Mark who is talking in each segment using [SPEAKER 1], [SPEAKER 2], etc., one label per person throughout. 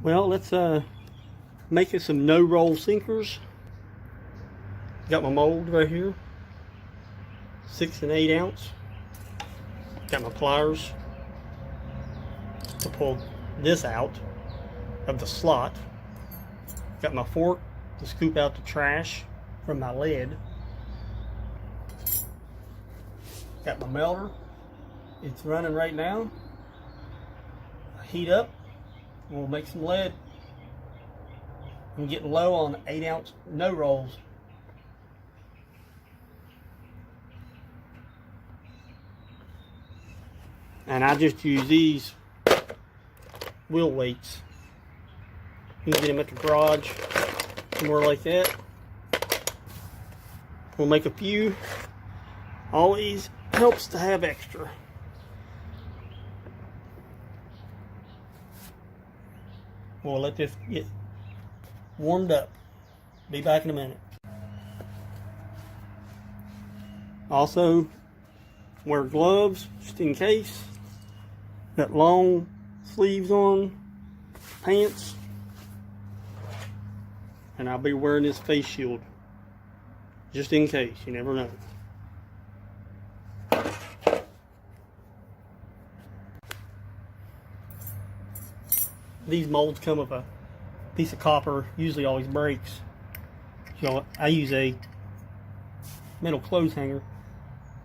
[SPEAKER 1] Well, let's make it some no-roll sinkers. Got my mold right here, 6 and 8 ounce. Got my pliers to pull this out of the slot. Got my fork to scoop out the trash from my lead. Got my melter. It's running right now. Heat up. We'll make some lead. I'm getting low on 8 ounce no rolls. And I just use these wheel weights. You can get them at the garage, somewhere like that. We'll make a few. Always helps to have extra. We'll let this get warmed up. Be back in a minute. Also, wear gloves just in case. Got long sleeves on, pants, and I'll be wearing this face shield just in case. You never know. These molds come with a piece of copper, usually always breaks. So I use a metal clothes hanger.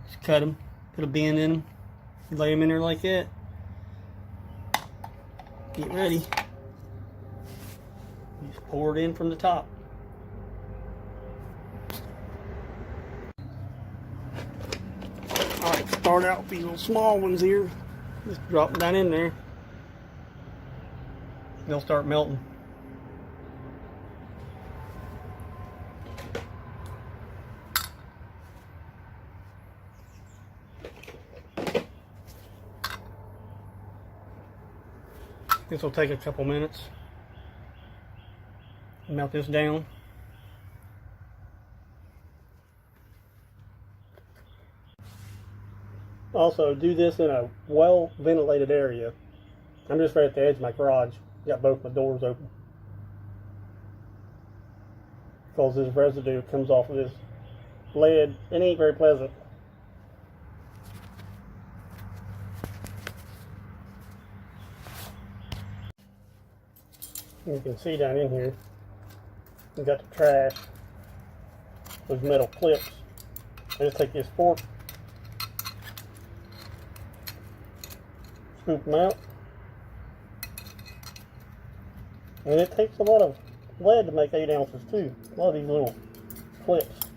[SPEAKER 1] Just cut them, put a bend in them, lay them in there like that. Get ready. Just pour it in from the top. Alright, start out with these little small ones here. Just drop them down in there. They'll start melting. This will take a couple minutes. Melt this down. Also, do this in a well ventilated area. I'm just right at the edge of my garage. Got both my doors open. Because this residue comes off of this lead. It ain't very pleasant. You can see down in here, we got the trash, those metal clips. I just take this fork, scoop them out, and it takes a lot of lead to make 8 ounces too. A lot of these little clips.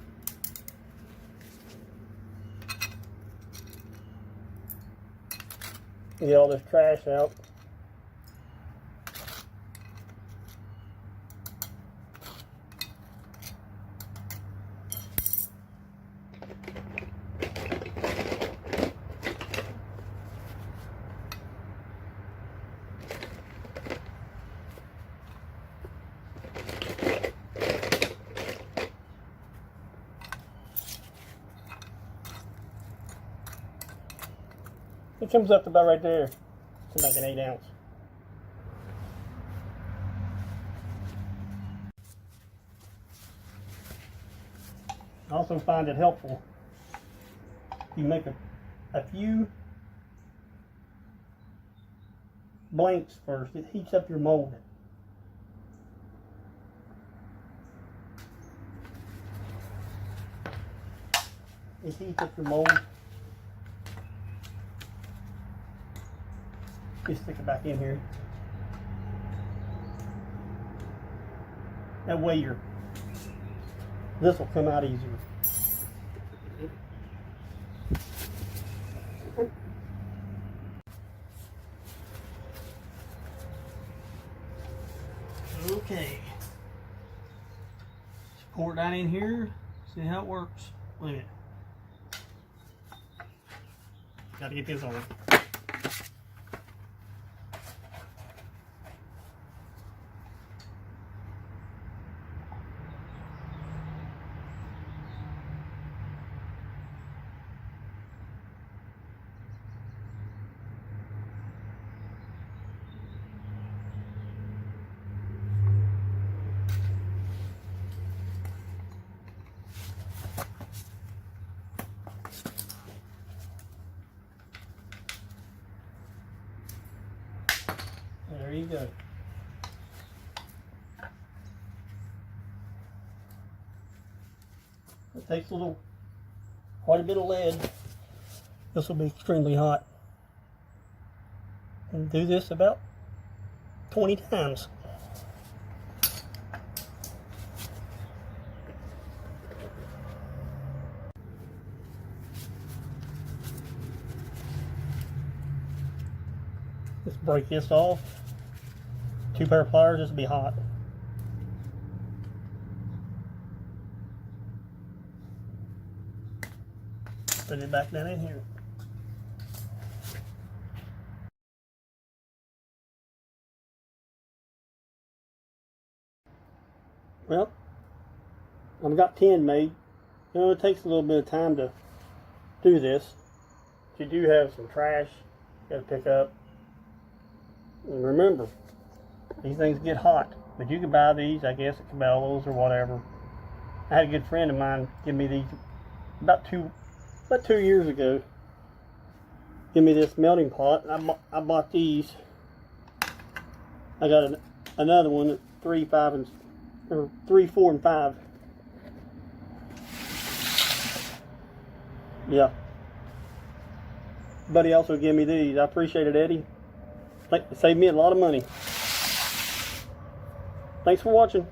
[SPEAKER 1] Get all this trash out. It comes up to about right there to make an 8 ounce. I also find it helpful. You make a few blanks first. It heats up your mold. It heats up your mold. Just stick it back in here. That way this will come out easier. Okay. Just pour it down in here. See how it works. Look at it. Gotta get this on. you go. It takes quite a bit of lead. This will be extremely hot. And do this about 20 times. Let's break this off. 2 pair of pliers, this will be hot. Put it back down in here. Well, I've got 10 made. You know, it takes a little bit of time to do this. But you do have some trash you got to pick up. And remember, these things get hot. But you can buy these, I guess, at Cabela's or whatever. I had a good friend of mine give me these about 2 years ago. Give me this melting pot, and I bought these. I got another one at 3, 4, and 5. Yeah. Buddy also gave me these. I appreciate it, Eddie. It saved me a lot of money. Thanks for watching.